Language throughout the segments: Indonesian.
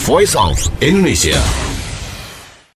Voice of Indonesia.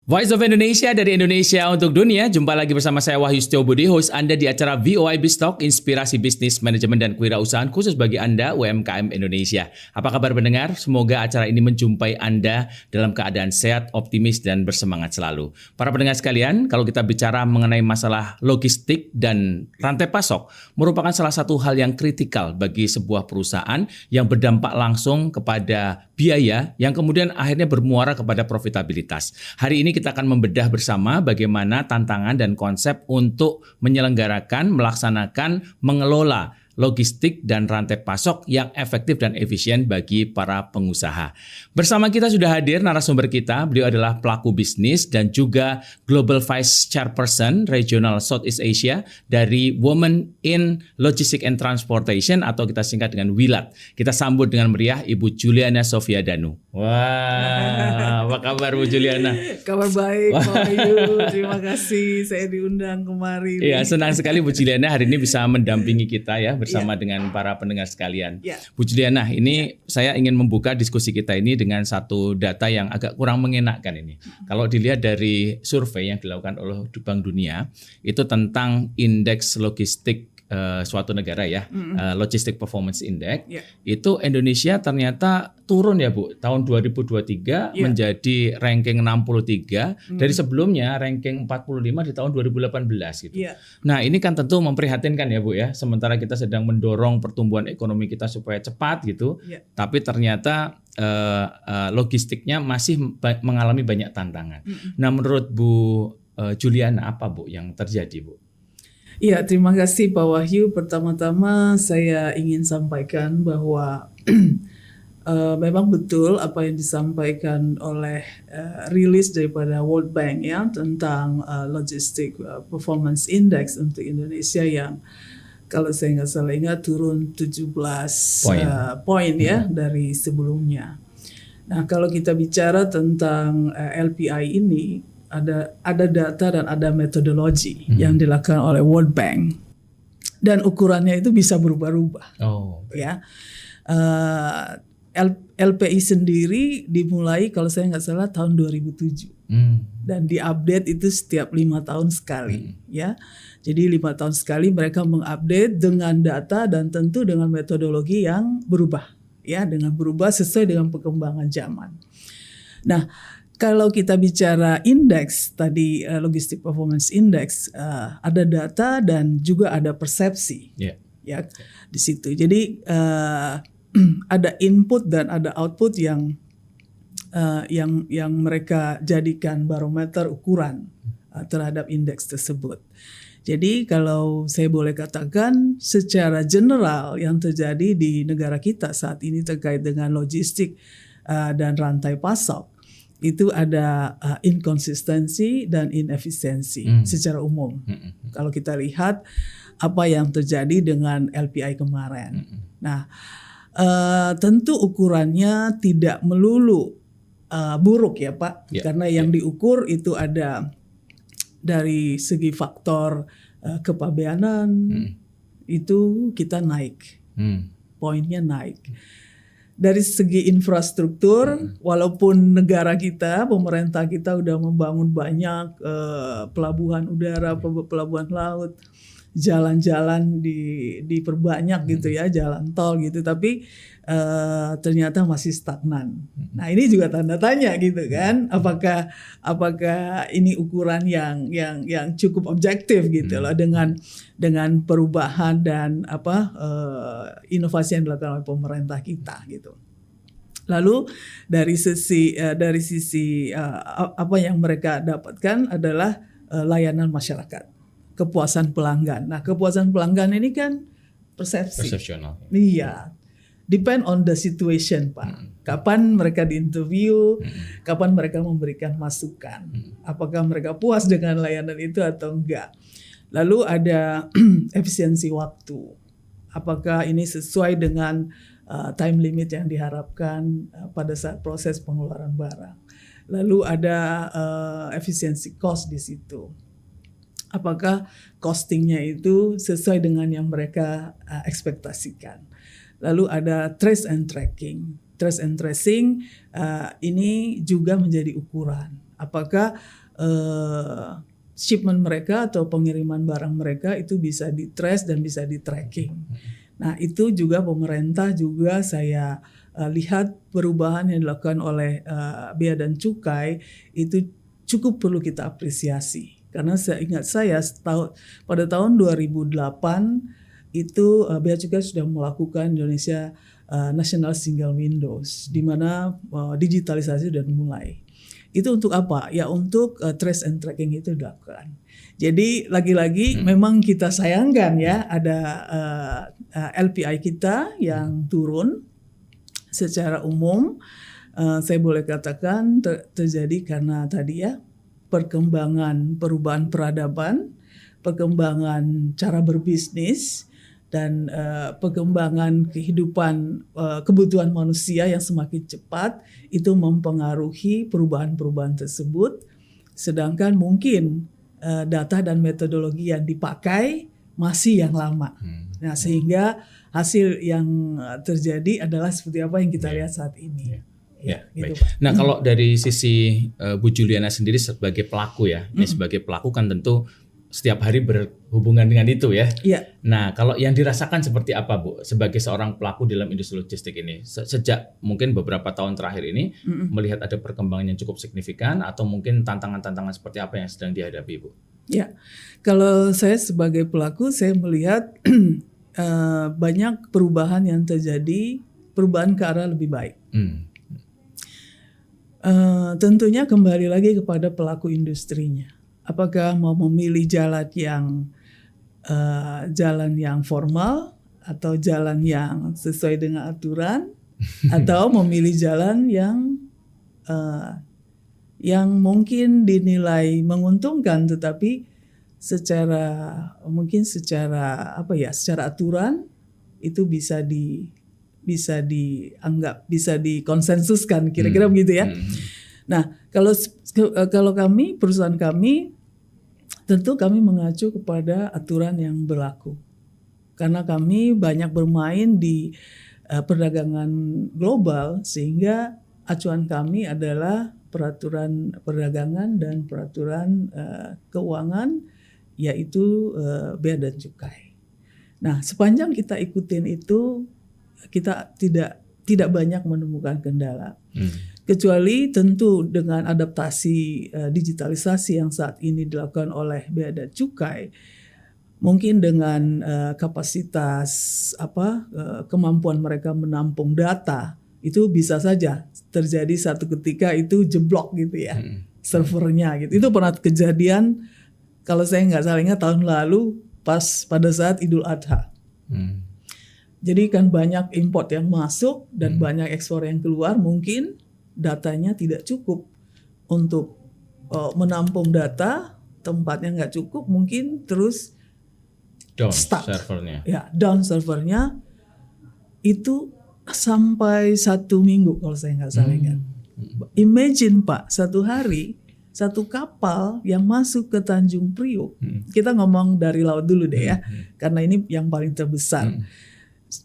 Voice of Indonesia dari Indonesia untuk dunia. Jumpa lagi bersama saya Wahyu Setiobudi, host Anda di acara VOA Biztalk, inspirasi bisnis, manajemen dan kewirausahaan khusus bagi Anda UMKM Indonesia. Apa kabar pendengar? Semoga acara ini menjumpai Anda dalam keadaan sehat, optimis dan bersemangat selalu. Para pendengar sekalian, kalau kita bicara mengenai masalah logistik dan rantai pasok, merupakan salah satu hal yang kritikal bagi sebuah perusahaan yang berdampak langsung kepada biaya yang kemudian akhirnya bermuara kepada profitabilitas. Hari ini kita akan membedah bersama bagaimana tantangan dan konsep untuk menyelenggarakan, melaksanakan, mengelola logistik dan rantai pasok yang efektif dan efisien bagi para pengusaha. Bersama kita sudah hadir narasumber kita. Beliau adalah pelaku bisnis dan juga Global Vice Chairperson Regional Southeast Asia dari Women in Logistics and Transportation atau kita singkat dengan WILAT. Kita sambut dengan meriah Ibu Juliana Sofia Danu. Wah, apa kabar Bu Juliana? Kabar baik, Pak Wahyu. Terima kasih saya diundang kemarin. Iya, senang sekali Bu Juliana hari ini bisa mendampingi kita ya bersama dengan para pendengar sekalian. Bu Juliana, ini saya ingin membuka diskusi kita ini dengan satu data yang agak kurang mengenakkan ini. Kalau dilihat dari survei yang dilakukan oleh Bank Dunia, itu tentang indeks logistik suatu negara ya, Logistic Performance Index, itu Indonesia ternyata turun ya Bu, tahun 2023 menjadi ranking 63 dari sebelumnya ranking 45 di tahun 2018 gitu. Nah ini kan tentu memprihatinkan ya Bu ya, sementara kita sedang mendorong pertumbuhan ekonomi kita supaya cepat gitu, tapi ternyata logistiknya masih mengalami banyak tantangan. Nah menurut Bu Juliana apa Bu yang terjadi Bu? Ya, terima kasih Pak Wahyu. Pertama-tama saya ingin sampaikan bahwa memang betul apa yang disampaikan oleh rilis daripada World Bank ya tentang Logistic Performance Index untuk Indonesia yang kalau saya nggak salah ingat turun 17 poin ya dari sebelumnya. Nah, kalau kita bicara tentang LPI ini, ada data dan ada metodologi yang dilakukan oleh World Bank dan ukurannya itu bisa berubah-ubah. Ya, LPI sendiri dimulai kalau saya nggak salah tahun 2007 dan diupdate itu setiap 5 tahun sekali. Ya, jadi 5 tahun sekali mereka mengupdate dengan data dan tentu dengan metodologi yang berubah. Ya, dengan berubah sesuai dengan perkembangan zaman. Nah, kalau kita bicara indeks tadi Logistic Performance Index, ada data dan juga ada persepsi ya di situ. Jadi ada input dan ada output yang mereka jadikan barometer ukuran terhadap indeks tersebut. Jadi kalau saya boleh katakan secara general yang terjadi di negara kita saat ini terkait dengan logistik dan rantai pasok, itu ada inkonsistensi dan inefisiensi secara umum. Kalau kita lihat apa yang terjadi dengan LPI kemarin. Nah, tentu ukurannya tidak melulu buruk ya Pak, karena yang diukur itu ada dari segi faktor kepabeanan, itu kita naik, poinnya naik. Dari segi infrastruktur, walaupun negara kita, pemerintah kita udah membangun banyak pelabuhan udara, pelabuhan laut, jalan-jalan diperbanyak gitu ya, jalan tol gitu, tapi ternyata masih stagnan. Nah ini juga tanda tanya gitu kan, apakah ini ukuran yang cukup objektif gitu loh dengan perubahan dan inovasi yang dilakukan oleh pemerintah kita gitu. Lalu dari sisi apa yang mereka dapatkan adalah layanan masyarakat, kepuasan pelanggan. Nah kepuasan pelanggan ini kan persepsional. Iya. Depend on the situation Pak. Kapan mereka diinterview, kapan mereka memberikan masukan, apakah mereka puas dengan layanan itu atau enggak. Lalu ada efisiensi waktu, apakah ini sesuai dengan time limit yang diharapkan pada saat proses pengeluaran barang. Lalu ada efisiensi cost di situ. Apakah costingnya itu sesuai dengan yang mereka ekspektasikan. Lalu ada trace and tracking. trace and tracing ini juga menjadi ukuran. Apakah shipment mereka atau pengiriman barang mereka itu bisa di-trace dan bisa di-tracking. Nah, itu juga pemerintah juga saya lihat perubahan yang dilakukan oleh Bea dan Cukai itu cukup perlu kita apresiasi. Karena ingat saya pada tahun 2008 itu Bea Cukai sudah melakukan Indonesia National Single Windows, di mana digitalisasi sudah mulai. Itu untuk apa? Ya untuk trace and tracking itu dilakukan. Jadi lagi-lagi memang kita sayangkan ya ada LPI kita yang turun secara umum. Saya boleh katakan terjadi karena tadi ya perkembangan perubahan peradaban, perkembangan cara berbisnis, dan perkembangan kehidupan kebutuhan manusia yang semakin cepat itu mempengaruhi perubahan-perubahan tersebut, sedangkan mungkin data dan metodologi yang dipakai masih yang lama. Nah, sehingga hasil yang terjadi adalah seperti apa yang kita lihat saat ini. Ya, gitu, baik. Pak. Nah, kalau dari sisi Bu Juliana sendiri sebagai pelaku ya, ini sebagai pelaku kan tentu setiap hari berhubungan dengan itu ya. Iya. Nah, kalau yang dirasakan seperti apa, Bu, sebagai seorang pelaku dalam industri logistik ini? Sejak mungkin beberapa tahun terakhir ini, melihat ada perkembangan yang cukup signifikan atau mungkin tantangan-tantangan seperti apa yang sedang dihadapi, Bu? Ya, kalau saya sebagai pelaku, saya melihat banyak perubahan yang terjadi, perubahan ke arah lebih baik. Tentunya kembali lagi kepada pelaku industrinya. Apakah mau memilih jalan yang formal atau jalan yang sesuai dengan aturan, atau memilih jalan yang mungkin dinilai menguntungkan, tetapi secara aturan itu bisa dianggap, bisa dikonsensuskan, kira-kira begitu ya. Nah, kalau kami, perusahaan kami, tentu kami mengacu kepada aturan yang berlaku. Karena kami banyak bermain di perdagangan global, sehingga acuan kami adalah peraturan perdagangan dan peraturan keuangan, yaitu Bea dan Cukai. Nah, sepanjang kita ikutin itu, kita tidak banyak menemukan kendala. Kecuali tentu dengan adaptasi digitalisasi yang saat ini dilakukan oleh Bea dan Cukai, mungkin dengan kapasitas kemampuan mereka menampung data, itu bisa saja terjadi satu ketika itu jeblok gitu ya, servernya gitu. Itu pernah kejadian, kalau saya nggak salah ingat tahun lalu pada saat Idul Adha. Jadi kan banyak import yang masuk dan banyak ekspor yang keluar, mungkin datanya tidak cukup untuk menampung data, tempatnya nggak cukup, mungkin terus down stuck. Servernya. Ya, down servernya itu sampai 1 minggu kalau saya nggak salah ingat. Imagine Pak, satu hari satu kapal yang masuk ke Tanjung Priok, kita ngomong dari laut dulu deh ya, karena ini yang paling terbesar.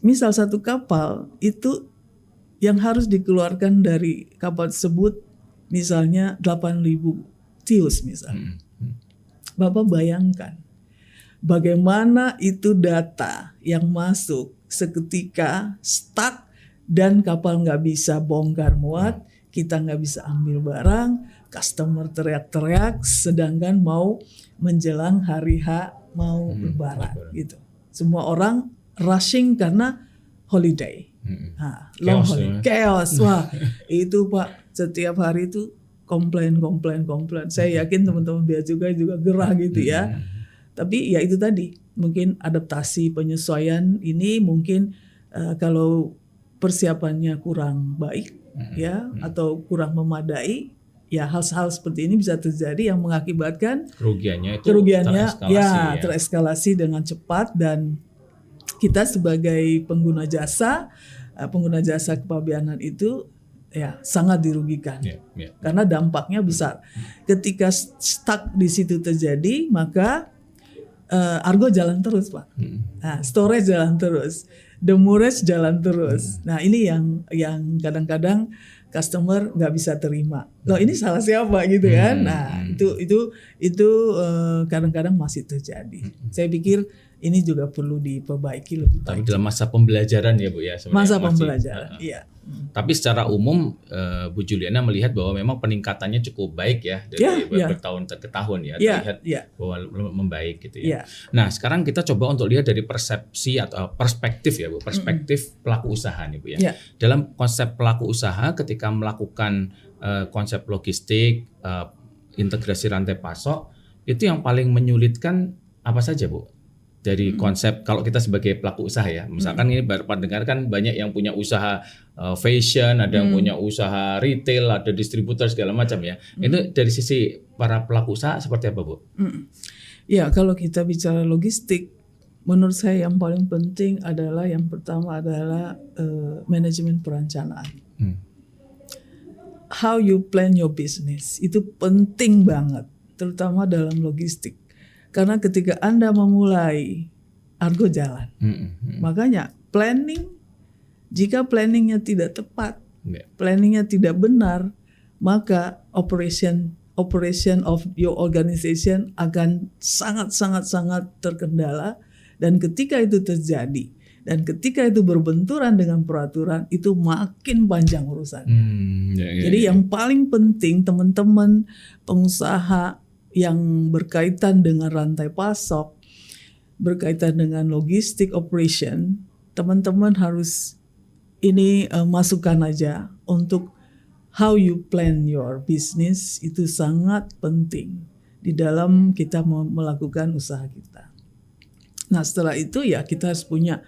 Misal satu kapal itu yang harus dikeluarkan dari kapal tersebut misalnya 8.000 TEUs misalnya. Bapak bayangkan bagaimana itu data yang masuk seketika stuck dan kapal nggak bisa bongkar muat, kita nggak bisa ambil barang, customer teriak-teriak, sedangkan mau menjelang hari H mau lebaran gitu. Semua orang rushing karena holiday. Long holiday. Chaos. Wah, itu Pak, setiap hari itu komplain. Saya yakin teman-teman Bea Cukai juga gerah gitu ya. Tapi ya itu tadi, mungkin adaptasi penyesuaian ini mungkin kalau persiapannya kurang baik ya atau kurang memadai, ya hal-hal seperti ini bisa terjadi yang mengakibatkan kerugiannya tereskalasi dengan cepat, dan kita sebagai pengguna jasa kepabeanan itu ya sangat dirugikan karena dampaknya besar. Ketika stuck di situ terjadi, maka argo jalan terus Pak, storage jalan terus, the rest jalan terus. Nah ini yang kadang-kadang customer nggak bisa terima. Loh ini salah siapa gitu kan? Nah itu kadang-kadang masih terjadi. Saya pikir ini juga perlu diperbaiki lebih Tapi baik. dalam masa pembelajaran ya Bu ya sebenarnya. Masa masih, pembelajaran, iya. Tapi secara umum Bu Juliana melihat bahwa memang peningkatannya cukup baik ya dari bertahun ke tahun ya, terlihat bahwa membaik gitu ya. Nah sekarang kita coba untuk lihat dari persepsi atau perspektif ya Bu, perspektif pelaku usaha nih Bu ya. Dalam konsep pelaku usaha ketika melakukan konsep logistik, integrasi rantai pasok, itu yang paling menyulitkan apa saja Bu? Dari konsep kalau kita sebagai pelaku usaha ya, misalkan ini pendengar kan banyak yang punya usaha fashion, ada yang punya usaha retail, ada distributor segala macam ya. Itu dari sisi para pelaku usaha seperti apa Bu? Ya kalau kita bicara logistik, menurut saya yang paling penting adalah yang pertama adalah manajemen perencanaan. How you plan your business itu penting banget, terutama dalam logistik. Karena ketika Anda memulai, argo jalan. Makanya planning, jika planningnya tidak tepat, planningnya tidak benar, maka operation of your organization akan sangat terkendala. Dan ketika itu terjadi, dan ketika itu berbenturan dengan peraturan, itu makin panjang urusan. Jadi yang paling penting teman-teman pengusaha yang berkaitan dengan rantai pasok, berkaitan dengan logistik operation, teman-teman harus ini masukkan aja untuk how you plan your business, itu sangat penting di dalam kita melakukan usaha kita. Nah setelah itu ya kita harus punya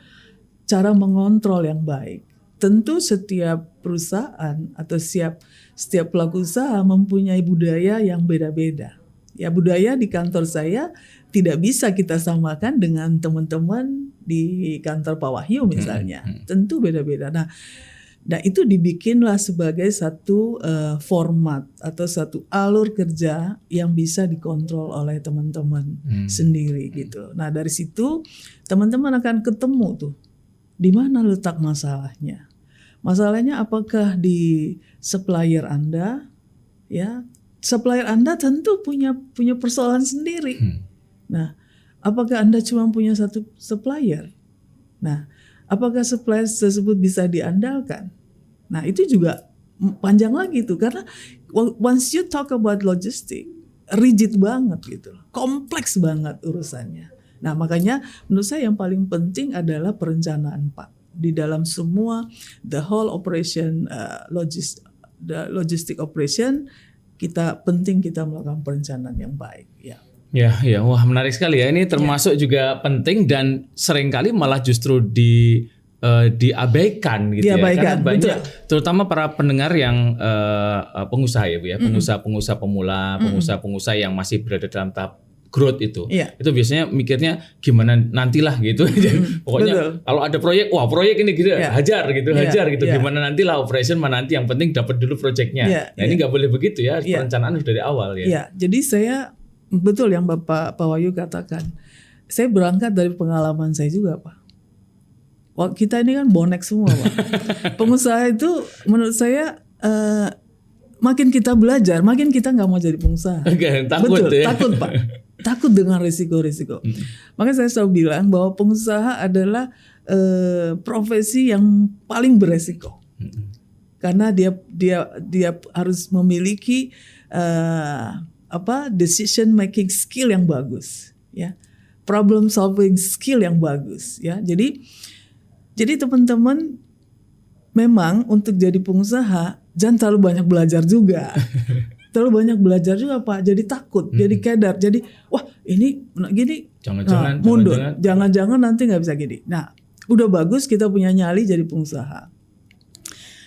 cara mengontrol yang baik. Tentu setiap perusahaan atau setiap pelaku usaha mempunyai budaya yang beda-beda. Ya budaya di kantor saya tidak bisa kita samakan dengan teman-teman di kantor Pak Wahyu misalnya. Tentu beda-beda. Nah itu dibikinlah sebagai satu format atau satu alur kerja yang bisa dikontrol oleh teman-teman sendiri gitu. Nah dari situ teman-teman akan ketemu tuh di mana letak masalahnya. Masalahnya apakah di supplier Anda ya? Supplier Anda tentu punya persoalan sendiri. Nah, apakah Anda cuma punya satu supplier? Nah, apakah supplier tersebut bisa diandalkan? Nah, itu juga panjang lagi tuh karena once you talk about logistik, rigid banget gitu. Kompleks banget urusannya. Nah, makanya menurut saya yang paling penting adalah perencanaan Pak. Di dalam semua the whole operation logistic operation penting kita melakukan perencanaan yang baik ya. Ya, wah menarik sekali ya. Ini termasuk juga penting dan seringkali malah justru diabaikan gitu ya. Karena banyak terutama para pendengar yang pengusaha ya Bu ya, pengusaha pemula, pengusaha yang masih berada dalam tahap growth itu biasanya mikirnya gimana nantilah gitu. Pokoknya kalau ada proyek, wah proyek ini gitu hajar gitu. Gimana nantilah operation mana nanti yang penting dapat dulu proyeknya. Nah ini nggak boleh begitu ya, perencanaan sudah dari awal ya. Jadi saya betul yang Pak Wahyu katakan. Saya berangkat dari pengalaman saya juga Pak. Wah, kita ini kan bonek semua Pak. Pengusaha itu menurut saya makin kita belajar, makin kita nggak mau jadi pengusaha. Takut ya. Takut Pak. Takut dengan risiko-risiko. Makanya saya selalu bilang bahwa pengusaha adalah profesi yang paling beresiko. Karena dia harus memiliki decision making skill yang bagus, ya. Problem solving skill yang bagus, ya. Jadi teman-teman memang untuk jadi pengusaha jangan terlalu banyak belajar juga. Terlalu banyak belajar juga Pak, jadi takut, jadi kedar, jadi wah ini gini, jangan-jangan mundur, jangan-jangan nanti nggak bisa gini. Nah, udah bagus kita punya nyali jadi pengusaha.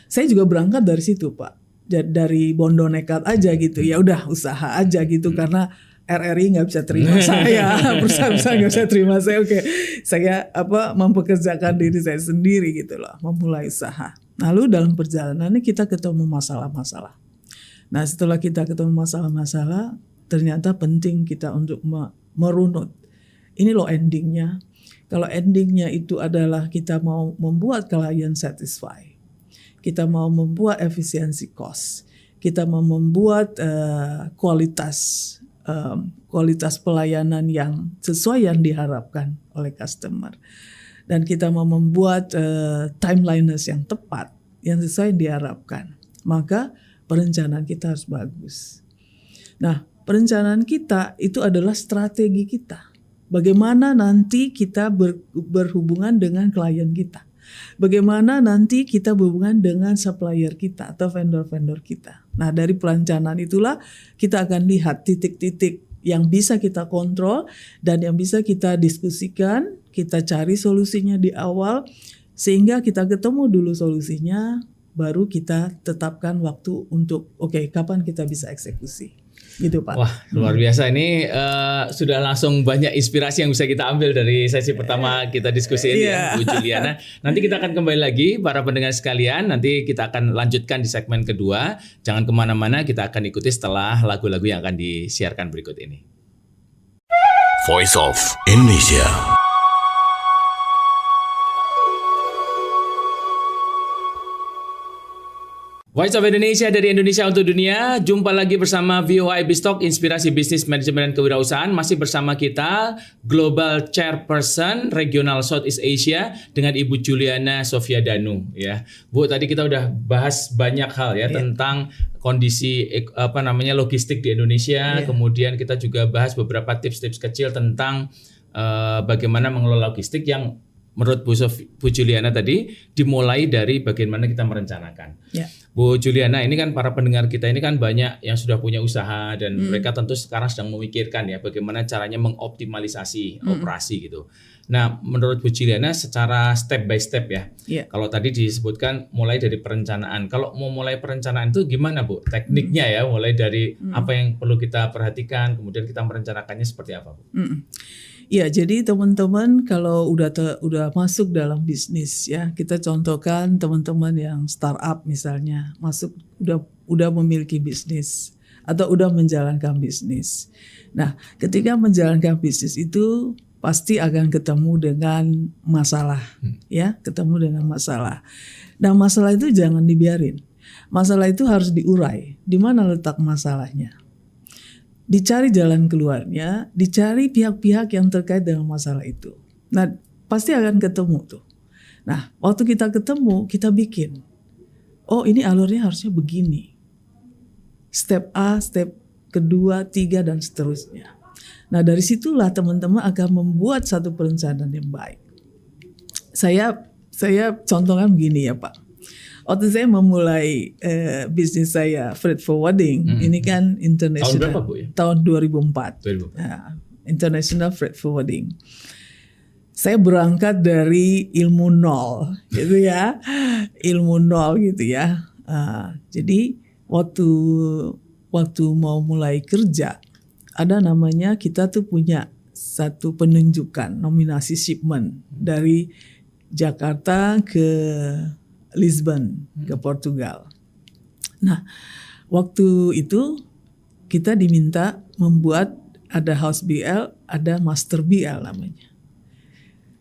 Saya juga berangkat dari situ Pak, dari bondo nekat aja gitu, ya udah usaha aja gitu karena RRI nggak bisa terima saya, perusahaan nggak bisa terima saya, oke, saya mempekerjakan diri saya sendiri gitu loh, memulai usaha. Lalu dalam perjalanannya kita ketemu masalah-masalah. Nah setelah kita ketemu masalah-masalah, ternyata penting kita untuk merunut. Ini loh endingnya. Kalau endingnya itu adalah kita mau membuat klien satisfy, kita mau membuat efisiensi cost, kita mau membuat kualitas pelayanan yang sesuai yang diharapkan oleh customer, dan kita mau membuat timeliness yang tepat yang sesuai yang diharapkan, maka perencanaan kita harus bagus. Nah, perencanaan kita itu adalah strategi kita. Bagaimana nanti kita berhubungan dengan klien kita. Bagaimana nanti kita berhubungan dengan supplier kita atau vendor-vendor kita. Nah, dari perencanaan itulah kita akan lihat titik-titik yang bisa kita kontrol dan yang bisa kita diskusikan, kita cari solusinya di awal, sehingga kita ketemu dulu solusinya, baru kita tetapkan waktu untuk kapan kita bisa eksekusi. Gitu Pak. Wah, luar biasa. Ini sudah langsung banyak inspirasi yang bisa kita ambil dari sesi pertama kita diskusi ini ya, Bu Juliana. Nanti kita akan kembali lagi para pendengar sekalian. Nanti kita akan lanjutkan di segmen kedua. Jangan kemana-mana, kita akan ikuti setelah lagu-lagu yang akan disiarkan berikut ini. Voice of Indonesia. Voice of Indonesia dari Indonesia untuk dunia. Jumpa lagi bersama VOI Biztalk, Inspirasi Bisnis Manajemen dan Kewirausahaan. Masih bersama kita Global Chairperson Regional Southeast Asia dengan Ibu Juliana Sofia Danu ya. Bu, tadi kita udah bahas banyak hal ya tentang kondisi logistik di Indonesia. Kemudian kita juga bahas beberapa tips-tips kecil tentang bagaimana mengelola logistik yang menurut Bu Juliana tadi dimulai dari bagaimana kita merencanakan. Bu Juliana, ini kan para pendengar kita ini kan banyak yang sudah punya usaha dan mereka tentu sekarang sedang memikirkan ya bagaimana caranya mengoptimalisasi operasi gitu. Nah, menurut Bu Juliana secara step by step ya. Kalau tadi disebutkan mulai dari perencanaan. Kalau mau mulai perencanaan itu gimana Bu? Tekniknya ya, mulai dari apa yang perlu kita perhatikan, kemudian kita merencanakannya seperti apa Bu? Ya, jadi teman-teman kalau udah masuk dalam bisnis ya, kita contohkan teman-teman yang startup misalnya, masuk udah memiliki bisnis atau udah menjalankan bisnis. Nah, ketika menjalankan bisnis itu pasti akan ketemu dengan masalah ya, ketemu dengan masalah. Nah, masalah itu jangan dibiarin. Masalah itu harus diurai. Di mana letak masalahnya? Dicari jalan keluarnya, dicari pihak-pihak yang terkait dengan masalah itu. Nah, pasti akan ketemu tuh. Nah, waktu kita ketemu, kita bikin. Oh, ini alurnya harusnya begini. Step A, step kedua, 3, dan seterusnya. Nah, dari situlah teman-teman akan membuat satu perencanaan yang baik. Saya contohkan begini ya Pak. Waktu saya memulai bisnis saya freight forwarding, ini kan international. Tahun berapa Bu ya? Tahun 2004. Nah, international freight forwarding. Saya berangkat dari ilmu nol, gitu ya, ilmu nol gitu ya. Jadi waktu mau mulai kerja, ada namanya kita tuh punya satu penunjukan nominasi shipment dari Jakarta ke Lisbon ke Portugal. Nah, waktu itu kita diminta membuat ada house BL, ada master BL namanya.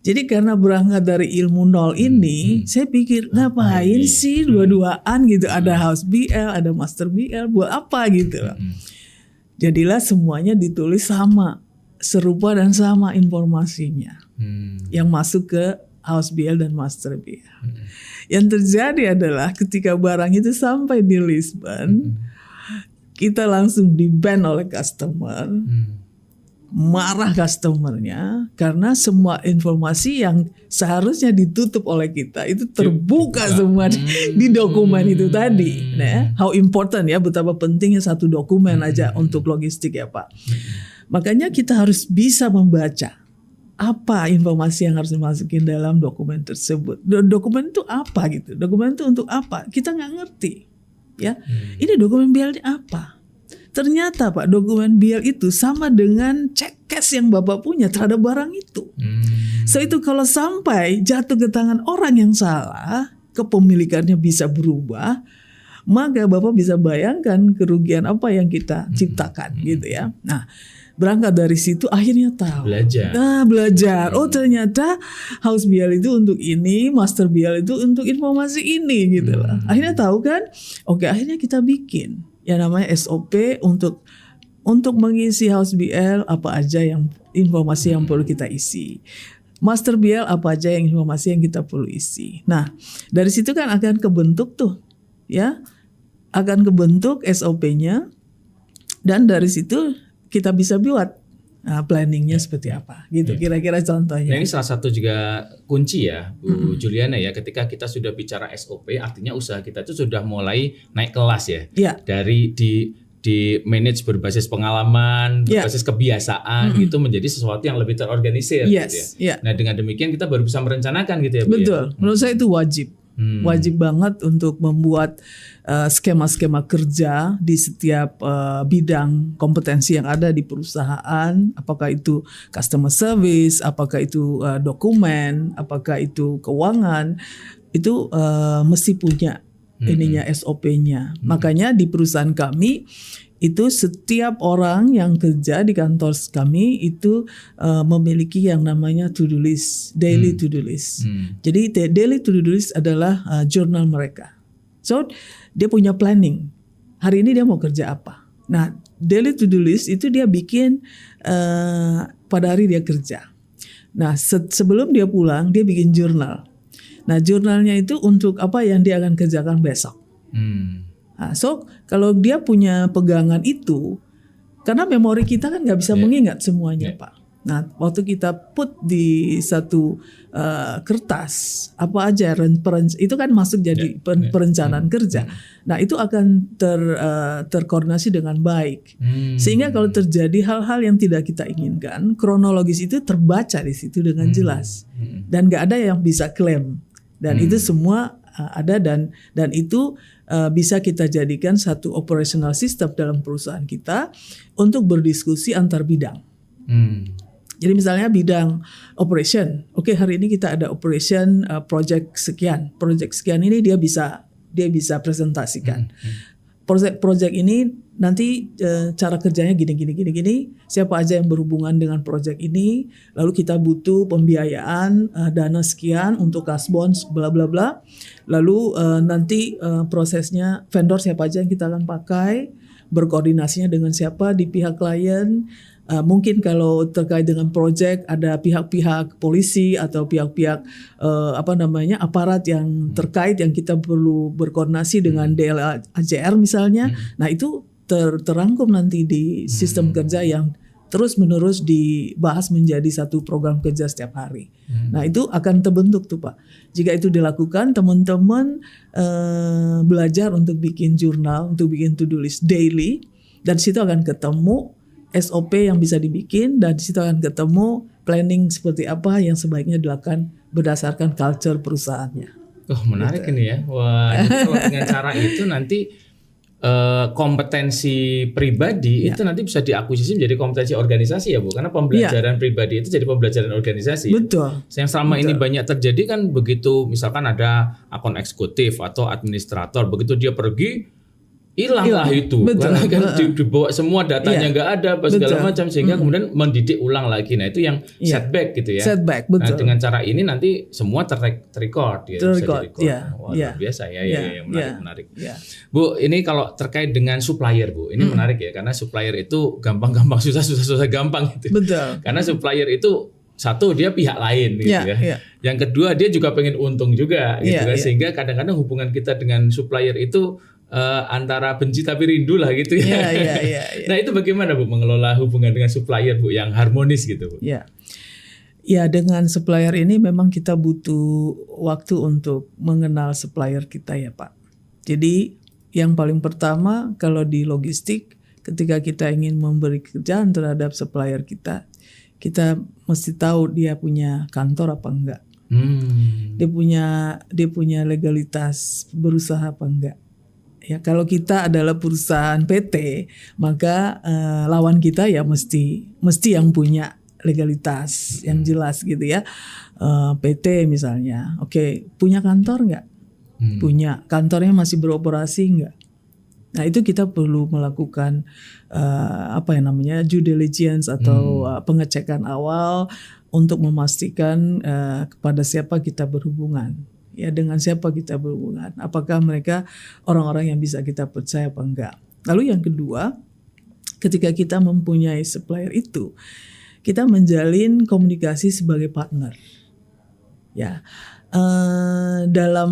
Jadi karena berangkat dari ilmu nol ini, saya pikir ngapain sih dua-duaan gitu, ada house BL, ada master BL, buat apa gitu. Jadilah semuanya ditulis sama, serupa dan sama informasinya. Yang masuk ke house BL dan master BL. Yang terjadi adalah ketika barang itu sampai di Lisbon, kita langsung di-ban oleh customer. Marah customernya karena semua informasi yang seharusnya ditutup oleh kita itu terbuka semua di dokumen itu tadi. Nah, how important ya, betapa pentingnya satu dokumen aja untuk logistik ya Pak. Makanya kita harus bisa membaca apa informasi yang harus dimasukin dalam dokumen tersebut. Dokumen itu apa gitu? Dokumen itu untuk apa? Kita nggak ngerti, ya. Ini dokumen BL apa? Ternyata Pak, dokumen BL itu sama dengan cek cash yang Bapak punya terhadap barang itu. So itu kalau sampai jatuh ke tangan orang yang salah, kepemilikannya bisa berubah, maka Bapak bisa bayangkan kerugian apa yang kita ciptakan gitu ya. Nah, berangkat dari situ akhirnya tahu. Belajar. Oh, ternyata house BL itu untuk ini, master BL itu untuk informasi ini gitu lah. Akhirnya tahu kan? Oke, akhirnya kita bikin yang namanya SOP untuk mengisi house BL apa aja yang informasi yang perlu kita isi. Master BL apa aja yang informasi yang kita perlu isi. Nah, dari situ kan akan kebentuk tuh ya. Akan kebentuk SOP-nya dan dari situ kita bisa buat planningnya seperti apa gitu kira-kira contohnya. Nah, ini salah satu juga kunci ya Bu Juliana ya, ketika kita sudah bicara SOP artinya usaha kita itu sudah mulai naik kelas ya. Dari di manage berbasis pengalaman, berbasis kebiasaan itu menjadi sesuatu yang lebih terorganisir gitu ya. Nah, dengan demikian kita baru bisa merencanakan gitu ya Bu. Betul. Menurut saya itu wajib. Wajib banget untuk membuat skema-skema kerja di setiap bidang kompetensi yang ada di perusahaan, apakah itu customer service, apakah itu dokumen, apakah itu keuangan, itu mesti punya ininya SOP-nya. Makanya di perusahaan kami itu setiap orang yang kerja di kantor kami itu memiliki yang namanya to-do list, daily to-do list. Jadi daily to-do list adalah jurnal mereka. So dia punya planning. Hari ini dia mau kerja apa. Nah, daily to-do list itu dia bikin pada hari dia kerja. Nah, sebelum dia pulang dia bikin jurnal. Nah, jurnalnya itu untuk apa yang dia akan kerjakan besok. Nah, so kalau dia punya pegangan itu, karena memori kita kan nggak bisa mengingat semuanya Pak. Nah, waktu kita put di satu kertas apa aja itu kan masuk jadi perencanaan kerja. Nah, itu akan terkoordinasi dengan baik. Sehingga kalau terjadi hal-hal yang tidak kita inginkan, kronologis itu terbaca di situ dengan jelas. Dan nggak ada yang bisa klaim. Dan itu semua ada dan itu bisa kita jadikan satu operational system dalam perusahaan kita untuk berdiskusi antar bidang. Jadi misalnya bidang operation, oke, hari ini kita ada operation project sekian ini dia bisa presentasikan. Project ini nanti cara kerjanya gini, siapa aja yang berhubungan dengan project ini, lalu kita butuh pembiayaan dana sekian untuk kasbons bla bla bla, lalu nanti prosesnya vendor siapa aja yang kita akan pakai, berkoordinasinya dengan siapa di pihak klien. Mungkin kalau terkait dengan project ada pihak-pihak polisi atau pihak-pihak aparat yang terkait yang kita perlu berkoordinasi dengan DLAJR misalnya. Nah, itu terangkum nanti di sistem kerja yang terus-menerus dibahas menjadi satu program kerja setiap hari. Nah, itu akan terbentuk tuh Pak. Jika itu dilakukan, teman-teman belajar untuk bikin jurnal, untuk bikin to-do list daily, dan di situ akan ketemu SOP yang bisa dibikin, dan di situ akan ketemu planning seperti apa yang sebaiknya dilakukan berdasarkan culture perusahaannya. Menarik ini ya. Wah, jadi kalau dengan cara itu nanti kompetensi pribadi itu nanti bisa diakuisisi menjadi kompetensi organisasi ya Bu, karena pembelajaran pribadi itu jadi pembelajaran organisasi. Betul. Yang selama ini banyak terjadi kan begitu, misalkan ada akun eksekutif atau administrator, begitu dia pergi hilanglah itu. Karena kan dibawa semua datanya nggak ada segala macam, sehingga kemudian mendidik ulang lagi. Nah, itu yang setback gitu ya. Setback, betul. Nah, dengan cara ini nanti semua terrecord ya, bisa di-record. Wah, luar biasa ya. Menarik. Bu, ini kalau terkait dengan supplier Bu, ini menarik ya, karena supplier itu gampang-gampang susah gampang gitu. Betul. Karena supplier itu satu, dia pihak lain gitu ya. Yang kedua, dia juga pengen untung juga gitu kan. Sehingga kadang-kadang hubungan kita dengan supplier itu antara benci tapi rindu lah gitu ya. Nah, itu bagaimana Bu mengelola hubungan dengan supplier Bu yang harmonis gitu Bu? Ya, dengan supplier ini memang kita butuh waktu untuk mengenal supplier kita ya Pak. Jadi yang paling pertama kalau di logistik, ketika kita ingin memberi kerjaan terhadap supplier kita mesti tahu dia punya kantor apa enggak. Dia punya legalitas berusaha apa enggak. Ya, kalau kita adalah perusahaan PT, maka lawan kita ya mesti yang punya legalitas yang jelas gitu ya. PT misalnya, oke, punya kantor nggak? punya, kantornya masih beroperasi enggak. Nah itu kita perlu melakukan due diligence atau pengecekan awal untuk memastikan kepada siapa kita berhubungan, ya dengan siapa kita berhubungan, apakah mereka orang-orang yang bisa kita percaya apa enggak. Lalu yang kedua, ketika kita mempunyai supplier itu, kita menjalin komunikasi sebagai partner. Ya, dalam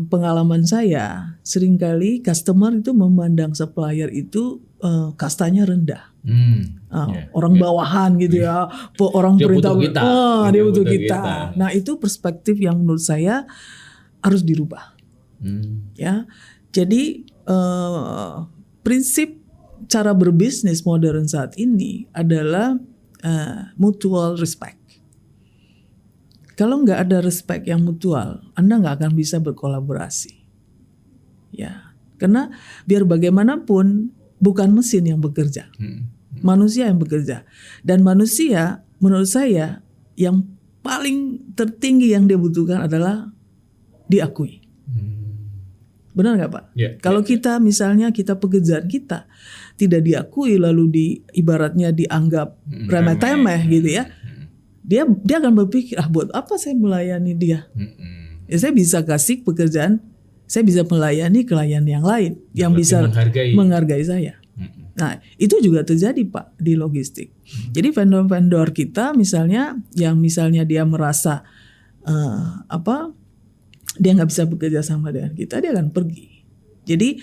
pengalaman saya, seringkali customer itu memandang supplier itu kastanya rendah, orang bawahan gitu ya, orang Dia perintah, butuh kita. dia butuh kita. Nah itu perspektif yang menurut saya harus dirubah. Ya, jadi prinsip cara berbisnis modern saat ini adalah mutual respect. Kalau nggak ada respect yang mutual, Anda nggak akan bisa berkolaborasi. Ya, karena biar bagaimanapun bukan mesin yang bekerja, manusia yang bekerja. Dan manusia, menurut saya, yang paling tertinggi yang dia butuhkan adalah diakui. Benar nggak Pak? Kalau kita misalnya pekerjaan kita tidak diakui, lalu ibaratnya dianggap remeh-temeh gitu ya. Dia akan berpikir, buat apa saya melayani dia? Ya, saya bisa kasih pekerjaan, saya bisa melayani klien yang lain yang bisa menghargai saya. Nah, itu juga terjadi Pak di logistik. Jadi vendor-vendor kita misalnya dia merasa dia nggak bisa bekerja sama dengan kita, dia akan pergi. Jadi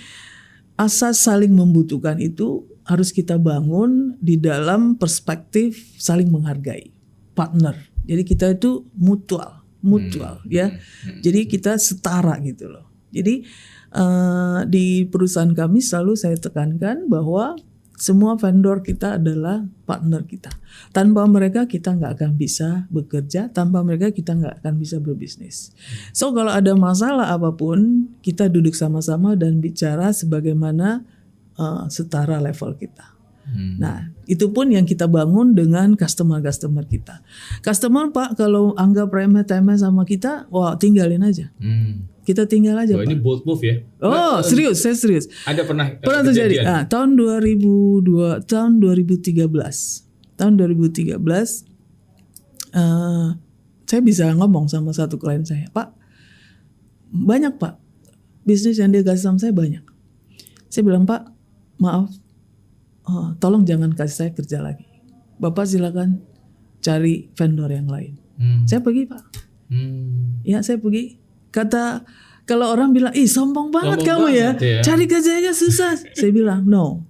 asas saling membutuhkan itu harus kita bangun di dalam perspektif saling menghargai. Partner, jadi kita itu mutual ya. Jadi kita setara gitu loh. Jadi di perusahaan kami selalu saya tekankan bahwa semua vendor kita adalah partner kita. Tanpa mereka kita nggak akan bisa bekerja, tanpa mereka kita nggak akan bisa berbisnis. So kalau ada masalah apapun, kita duduk sama-sama dan bicara sebagaimana setara level kita. Nah, itu pun yang kita bangun dengan customer kita. Customer Pak, kalau anggap remeh-temeh sama kita, tinggalin aja. Kita tinggal aja Pak. Ini bold move ya? Serius, saya serius. Ada pernah terjadi. Nah, tahun 2013, saya bisa ngomong sama satu klien saya, Pak, banyak Pak, bisnis yang dia kasih sama saya banyak. Saya bilang, Pak, maaf, tolong jangan kasih saya kerja lagi. Bapak silakan cari vendor yang lain. Saya pergi Pak. Ya saya pergi. Kalau orang bilang, sombong banget kamu ya, cari kerjanya susah. Saya bilang, no.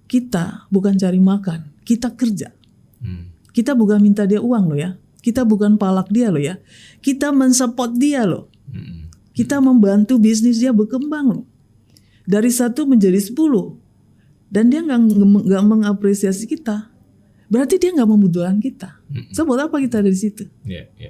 Kita bukan cari makan, kita kerja. Kita bukan minta dia uang loh ya. Kita bukan palak dia loh ya. Kita mensupport dia loh. Kita membantu bisnis dia berkembang loh. Dari 1 menjadi 10. Dan dia nggak mengapresiasi kita, berarti dia nggak membutuhkan kita. So buat apa kita ada di situ?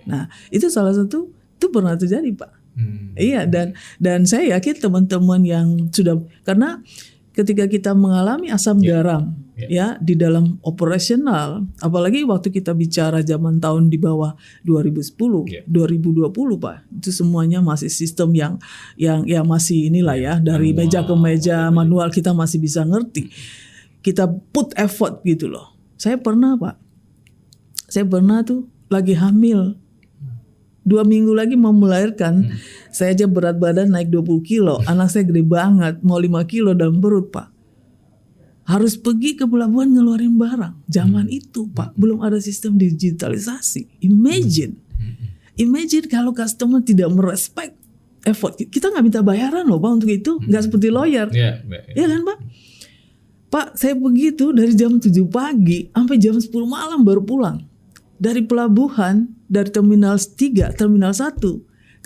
Nah itu salah satu itu pernah terjadi Pak. Iya dan saya yakin teman-teman yang sudah, karena ketika kita mengalami asam garam ya di dalam operasional, apalagi waktu kita bicara zaman tahun di bawah 2010, 2020 Pak, itu semuanya masih sistem yang masih inilah ya, dari meja ke meja manual, kita masih bisa ngerti. Kita put effort gitu loh. Saya pernah tuh lagi hamil 2 minggu lagi mau melahirkan, saya aja berat badan naik 20 kilo, anak saya gede banget, mau 5 kilo dalam perut Pak. Harus pergi ke pelabuhan ngeluarin barang. Zaman itu Pak, belum ada sistem digitalisasi. Imagine kalau customer tidak merespek effort. Kita nggak minta bayaran loh Pak untuk itu, nggak seperti lawyer. Iya kan Pak? Pak, saya begitu dari jam 7 pagi sampai jam 10 malam baru pulang. Dari pelabuhan, dari terminal 3, terminal 1,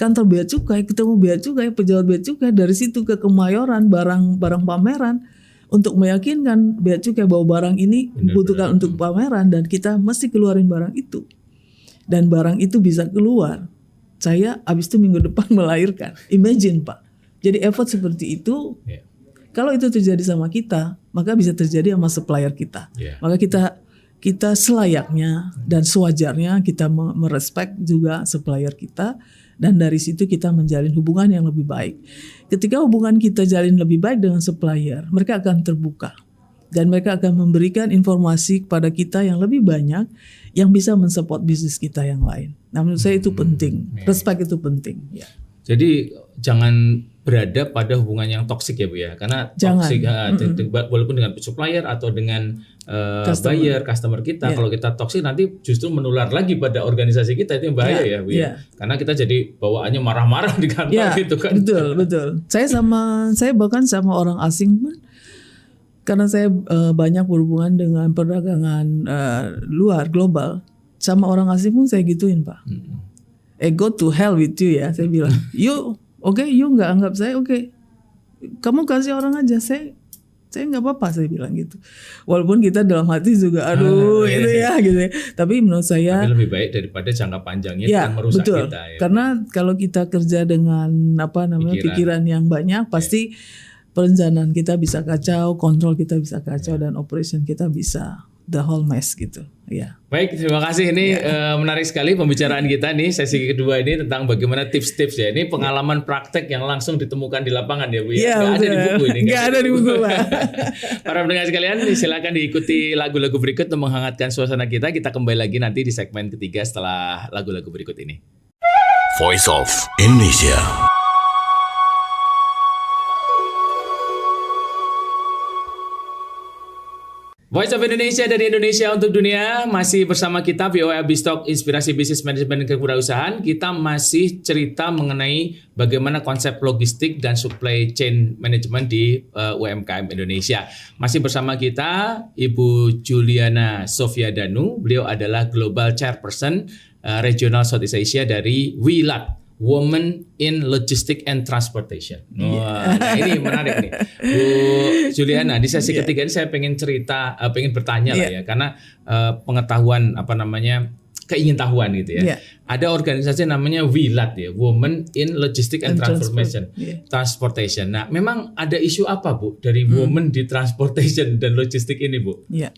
kantor bea cukai, ketemu bea cukai, pejabat bea cukai, dari situ ke Kemayoran, barang pameran, untuk meyakinkan bea cukai bahwa barang ini dibutuhkan untuk pameran dan kita mesti keluarin barang itu. Dan barang itu bisa keluar. Saya habis itu minggu depan melahirkan. Imagine Pak. Jadi effort seperti itu, kalau itu terjadi sama kita, maka bisa terjadi sama supplier kita. Maka kita selayaknya dan sewajarnya kita merespek juga supplier kita Dan dari situ kita menjalin hubungan yang lebih baik. Ketika hubungan kita jalin lebih baik dengan supplier, mereka akan terbuka. Dan mereka akan memberikan informasi kepada kita yang lebih banyak yang bisa mensupport bisnis kita yang lain. Nah, menurut saya itu penting. Respect itu penting. Ya. Jadi jangan berada pada hubungan yang toksik ya Bu ya. Karena toksik walaupun dengan supplier atau dengan customer kita, kalau kita toksik nanti justru menular lagi pada organisasi kita, itu yang bahaya ya Bu ya. Karena kita jadi bawaannya marah-marah di kantor gitu kan. Betul. Saya bahkan sama orang asing pun, karena saya banyak berhubungan dengan perdagangan luar global, sama orang asing pun saya gituin Pak. Go to hell with you ya, saya bilang. You nggak anggap saya oke. Kamu kasih orang aja, saya nggak apa-apa, saya bilang gitu. Walaupun kita dalam hati juga gitu ya. Tapi menurut saya lebih baik daripada jangka panjangnya kan merusak kita ya. Karena kalau kita kerja dengan pikiran yang banyak, pasti perencanaan kita bisa kacau, kontrol kita bisa kacau, dan operation kita bisa the whole mess gitu. Ya. Baik, terima kasih. Ini menarik sekali pembicaraan kita nih, sesi kedua ini tentang bagaimana tips-tips ya. Ini pengalaman praktek yang langsung ditemukan di lapangan ya Bu ya. Nggak ada di buku ini. Nggak ada di buku Pak. Para pendengar sekalian, silakan diikuti lagu-lagu berikut untuk menghangatkan suasana kita. Kita kembali lagi nanti di segmen ketiga setelah lagu-lagu berikut ini. Voice of Indonesia. Voice of Indonesia dari Indonesia untuk dunia. Masih bersama kita VOA Bistock Inspirasi Bisnis Manajemen dan Kewirausahaan. Kita masih cerita mengenai bagaimana konsep logistik dan supply chain management di UMKM Indonesia. Masih bersama kita Ibu Juliana Sofiadanu. Beliau adalah Global Chairperson Regional Southeast Asia dari WILAT, Women in Logistics and Transportation. Nah, ini menarik nih, Bu Juliana. Di sesi ketiga ini saya pengen bertanya lah ya, karena pengetahuan keingintahuan gitu ya. Ada organisasi namanya WILAT ya, Women in Logistics and Transportation. Nah, memang ada isu apa Bu dari women di transportation dan logistik ini Bu? Iya.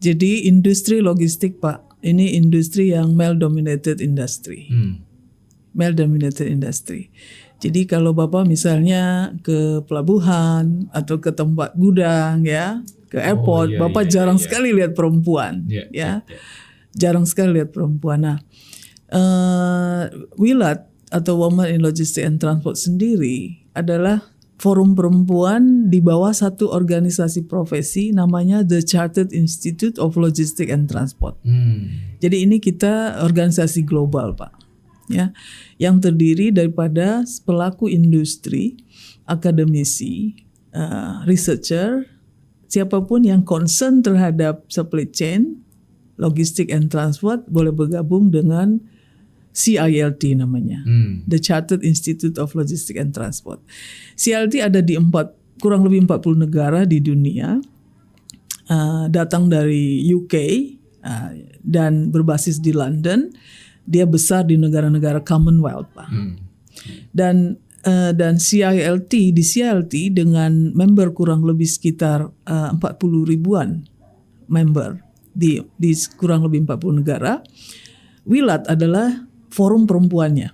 Jadi industri logistik Pak, ini industri yang male dominated industry. Male dominated industry. Jadi kalau Bapak misalnya ke pelabuhan atau ke tempat gudang ya, ke airport, Bapak jarang sekali lihat perempuan, jarang sekali lihat perempuan. Nah, WILAT atau Women in Logistics and Transport sendiri adalah forum perempuan di bawah satu organisasi profesi namanya The Chartered Institute of Logistics and Transport. Jadi ini kita organisasi global Pak. Ya, yang terdiri daripada pelaku industri, akademisi, researcher, siapapun yang concern terhadap supply chain, logistik and transport boleh bergabung dengan CILT namanya, The Chartered Institute of Logistics and Transport. CILT ada di kurang lebih 40 negara di dunia, datang dari UK dan berbasis di London. Dia besar di negara-negara Commonwealth, Pak. Dan di CILT dengan member kurang lebih sekitar 40 ribuan member di kurang lebih 40 negara. WILAT adalah forum perempuannya.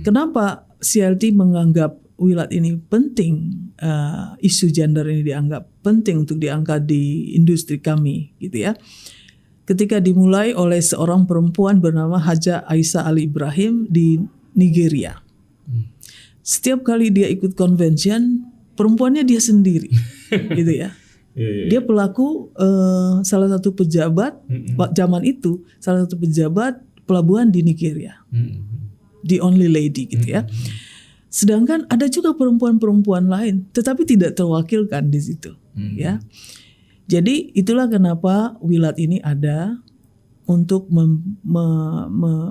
Kenapa CILT menganggap WILAT ini penting? Isu gender ini dianggap penting untuk diangkat di industri kami, gitu ya. Ketika dimulai oleh seorang perempuan bernama Haja Aisyah Ali Ibrahim di Nigeria. Setiap kali dia ikut convention, perempuannya dia sendiri, gitu ya. Dia pelaku salah satu pejabat zaman itu, salah satu pejabat pelabuhan di Nigeria, the only lady, gitu ya. Sedangkan ada juga perempuan-perempuan lain, tetapi tidak terwakilkan di situ, ya. Jadi itulah kenapa WILAT ini ada untuk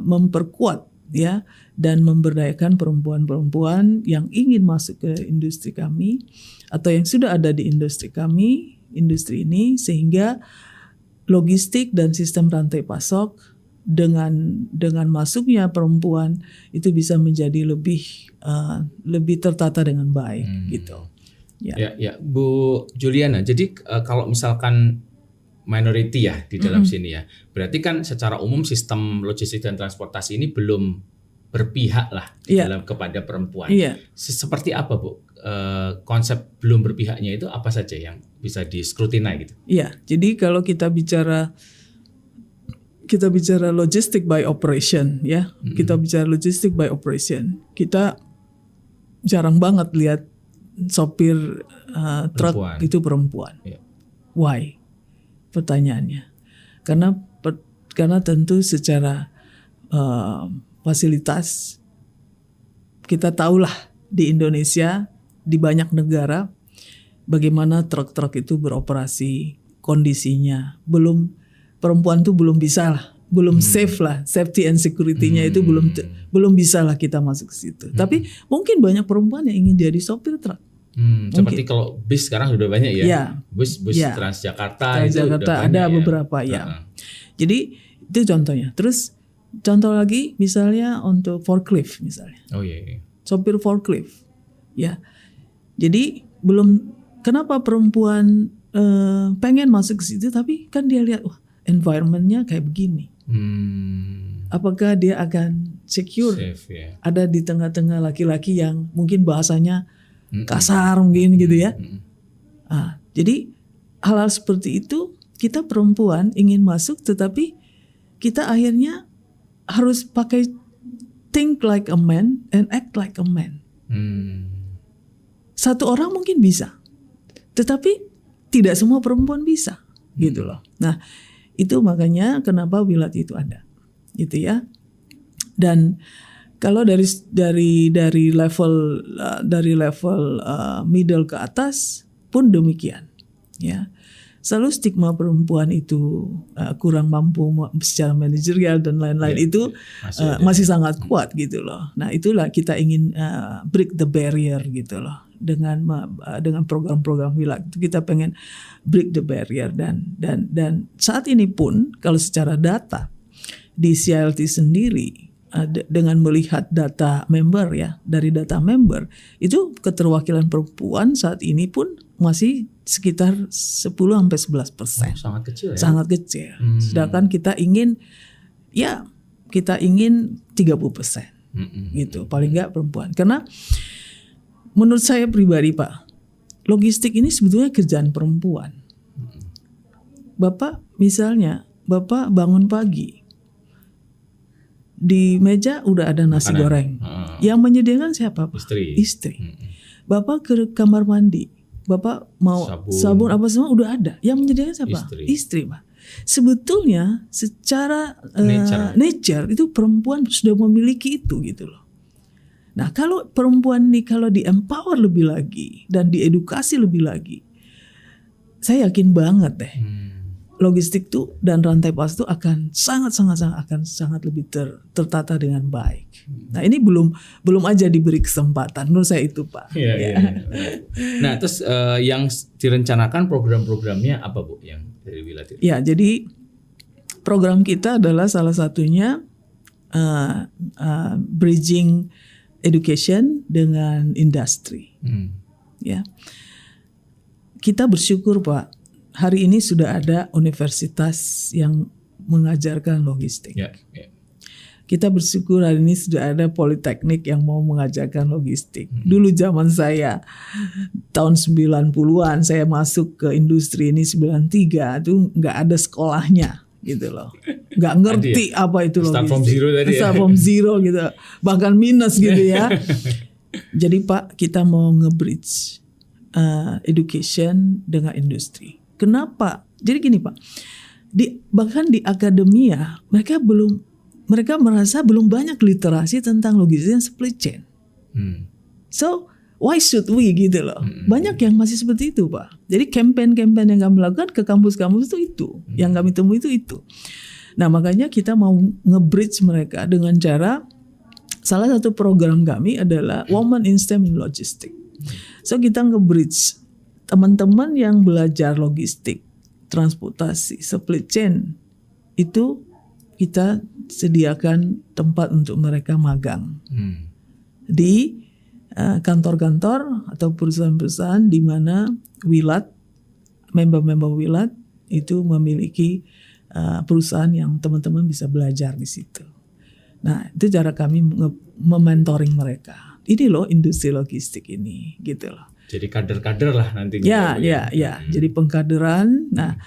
memperkuat ya dan memberdayakan perempuan-perempuan yang ingin masuk ke industri kami atau yang sudah ada di industri kami, industri ini, sehingga logistik dan sistem rantai pasok dengan masuknya perempuan itu bisa menjadi lebih tertata dengan baik gitu. Ya, Bu Juliana. Jadi kalau misalkan minority ya di dalam sini ya, berarti kan secara umum sistem logistik dan transportasi ini belum berpihak lah Iya. dalam kepada perempuan. Iya. Seperti apa Bu? Konsep belum berpihaknya itu apa saja yang bisa diskrutinai gitu? Iya, jadi kalau kita bicara logistic by operation ya, kita bicara logistic by operation, kita jarang banget lihat sopir truk Perempuan. itu perempuan. Iya. Why? Pertanyaannya, karena tentu secara fasilitas kita tahulah di Indonesia, di banyak negara bagaimana truk-truk itu beroperasi, kondisinya perempuan tuh belum bisa lah, belum safe lah, safety and security-nya itu belum bisa lah kita masuk ke situ. Tapi mungkin banyak perempuan yang ingin jadi sopir truk. Seperti kalau bis sekarang sudah banyak ya, Ya. bus Ya. Transjakarta itu udah Transjakarta banyak ada ya. beberapa ya. Jadi itu contohnya. Terus contoh lagi misalnya untuk forklift misalnya. Oh iya. Sopir forklift. Ya. Jadi kenapa perempuan pengen masuk ke situ, tapi kan dia lihat wah environment-nya kayak begini. Apakah dia akan secure? Safe ya. Ada di tengah-tengah laki-laki yang mungkin bahasanya kasar mungkin gitu ya. Jadi hal-hal seperti itu kita perempuan ingin masuk, tetapi kita akhirnya harus pakai think like a man and act like a man. Satu orang mungkin bisa, tetapi tidak semua perempuan bisa, gitu loh. Nah, itu makanya kenapa Wilad itu ada, gitu ya. Dan kalau dari level middle ke atas pun demikian, ya. Selalu stigma perempuan itu kurang mampu secara manajerial dan lain-lain itu masih sangat kuat gitu loh. Nah itulah kita ingin break the barrier gitu loh dengan program-program Wilad itu kita pengen break the barrier dan saat ini pun kalau secara data di CILT sendiri dengan melihat data member ya, dari data member itu keterwakilan perempuan saat ini pun masih sekitar 10-11%. Sangat kecil ya. Sangat kecil. Sedangkan kita ingin 30% gitu, paling enggak perempuan. Karena menurut saya pribadi Pak, logistik ini sebetulnya kerjaan perempuan. Bapak misalnya, Bapak bangun pagi, di meja udah ada nasi goreng. Yang menyediakan siapa Pak? Istri. Bapak ke kamar mandi, Bapak mau sabun apa semua udah ada. Yang menyediakan siapa? Istri Pak. Sebetulnya secara nature itu perempuan sudah memiliki itu gitu loh. Nah kalau perempuan ini kalau di empower lebih lagi dan diedukasi lebih lagi, saya yakin banget deh logistik tuh dan rantai pas itu akan sangat lebih tertata dengan baik. Nah ini belum aja diberi kesempatan menurut saya itu Pak. Iya. Nah terus yang direncanakan program-programnya apa Bu yang dari Wilad itu? Ya jadi program kita adalah salah satunya bridging education dengan industri. Ya kita bersyukur Pak. Hari ini sudah ada universitas yang mengajarkan logistik. Kita bersyukur hari ini sudah ada politeknik yang mau mengajarkan logistik. Dulu zaman saya tahun 90-an saya masuk ke industri ini 93 itu nggak ada sekolahnya gitu loh. Nggak ngerti apa itu logistik. Start from zero tadi. Start from zero gitu. Bahkan minus gitu ya. Jadi Pak kita mau nge-bridge education dengan industri. Kenapa? Jadi gini Pak, bahkan di akademia mereka merasa belum banyak literasi tentang logistik dan supply chain. So why should we gitu loh? Banyak yang masih seperti itu Pak. Jadi campaign-campaign yang kami lakukan ke kampus-kampus itu yang kami temui itu. Nah makanya kita mau nge-bridge mereka dengan cara salah satu program kami adalah Women in STEM in Logistics. So kita nge-bridge teman-teman yang belajar logistik, transportasi, supply chain itu kita sediakan tempat untuk mereka magang di kantor-kantor atau perusahaan-perusahaan di mana Wilad, member-member Wilad itu memiliki perusahaan yang teman-teman bisa belajar di situ. Nah, itu cara kami mementoring mereka. Ini loh industri logistik ini, gitu loh. Jadi kader-kader lah nantinya. Ya. Jadi pengkaderan. Nah,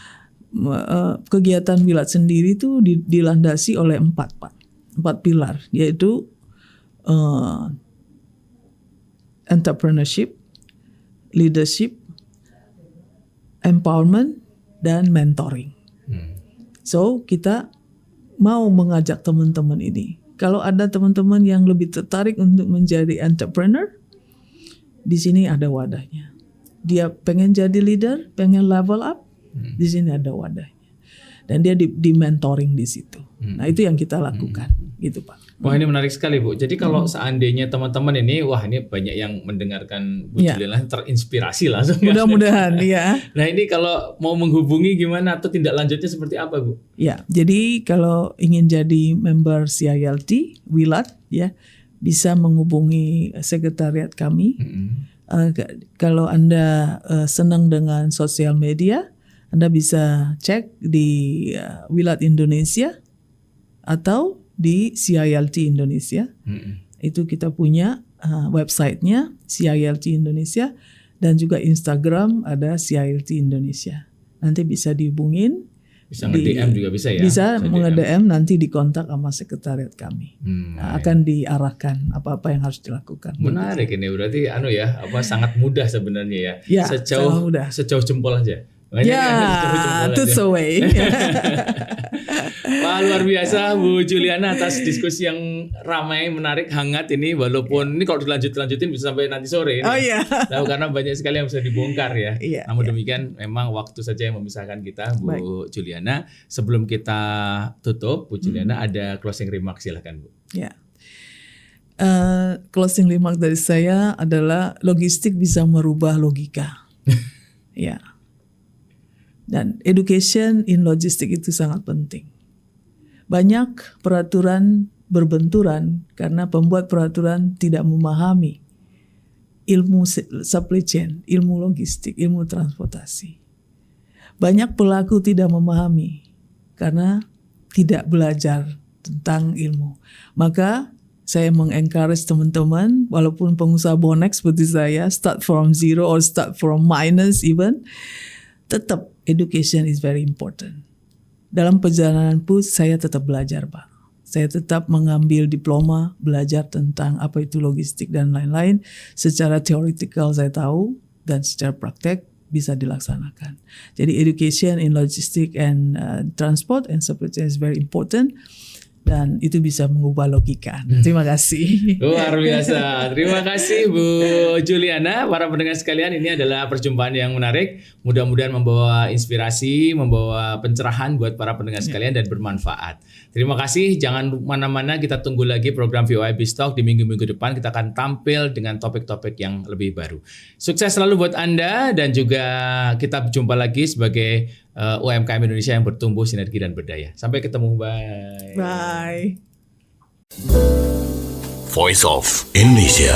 kegiatan Wilat sendiri itu dilandasi oleh 4 pilar, yaitu entrepreneurship, leadership, empowerment, dan mentoring. So, kita mau mengajak teman-teman ini. Kalau ada teman-teman yang lebih tertarik untuk menjadi entrepreneur, di sini ada wadahnya. Dia pengen jadi leader, pengen level up, di sini ada wadahnya. Dan dia di mentoring di situ. Nah, itu yang kita lakukan, gitu Pak. Wah, ini menarik sekali Bu. Jadi kalau seandainya teman-teman ini, ini banyak yang mendengarkan Bu Juliana terinspirasi langsung. Mudah-mudahan ya. Nah, ini kalau mau menghubungi gimana atau tindak lanjutnya seperti apa Bu? Ya, jadi kalau ingin jadi member CILT Wilat ya, bisa menghubungi sekretariat kami. Kalau Anda senang dengan sosial media, Anda bisa cek di Wilat Indonesia atau di CILT Indonesia. Itu kita punya websitenya CILT Indonesia, dan juga Instagram ada CILT Indonesia. Nanti bisa dihubungin. Bisa nge-DM juga bisa ya? Bisa nge-DM, nanti dikontak sama sekretariat kami. Akan diarahkan apa-apa yang harus dilakukan. Menarik ini, berarti sangat mudah sebenarnya ya. Sejauh jempol aja. That's the way. Wah, luar biasa Bu Juliana atas diskusi yang ramai, menarik, hangat ini. Walaupun ini kalau dilanjutin bisa sampai nanti sore ini. Karena banyak sekali yang bisa dibongkar ya. Namun demikian memang waktu saja yang memisahkan kita Bu Juliana. Sebelum kita tutup, Bu Juliana ada closing remark, silahkan Bu. Ya. Closing remark dari saya adalah logistik bisa merubah logika. Ya. Dan education in logistik itu sangat penting. Banyak peraturan berbenturan karena pembuat peraturan tidak memahami ilmu supply chain, ilmu logistik, ilmu transportasi. Banyak pelaku tidak memahami karena tidak belajar tentang ilmu. Maka saya mengencourage teman-teman, walaupun pengusaha bonek seperti saya, start from zero or start from minus even, tetap education is very important. Dalam perjalanan pun saya tetap belajar Pak. Saya tetap mengambil diploma, belajar tentang apa itu logistik dan lain-lain. Secara theoretical saya tahu, dan secara praktek bisa dilaksanakan. Jadi education in logistic and transport and supply chain is very important. Dan itu bisa mengubah logika. Terima kasih. Luar biasa. Terima kasih Bu Juliana. Para pendengar sekalian, ini adalah perjumpaan yang menarik. Mudah-mudahan membawa inspirasi, membawa pencerahan buat para pendengar sekalian dan bermanfaat. Terima kasih. Jangan mana-mana, kita tunggu lagi program VOA Biztalk di minggu-minggu depan. Kita akan tampil dengan topik-topik yang lebih baru. Sukses selalu buat Anda, dan juga kita jumpa lagi sebagai UMKM Indonesia yang bertumbuh, sinergi dan berdaya. Sampai ketemu, bye. Bye. Voice of Indonesia.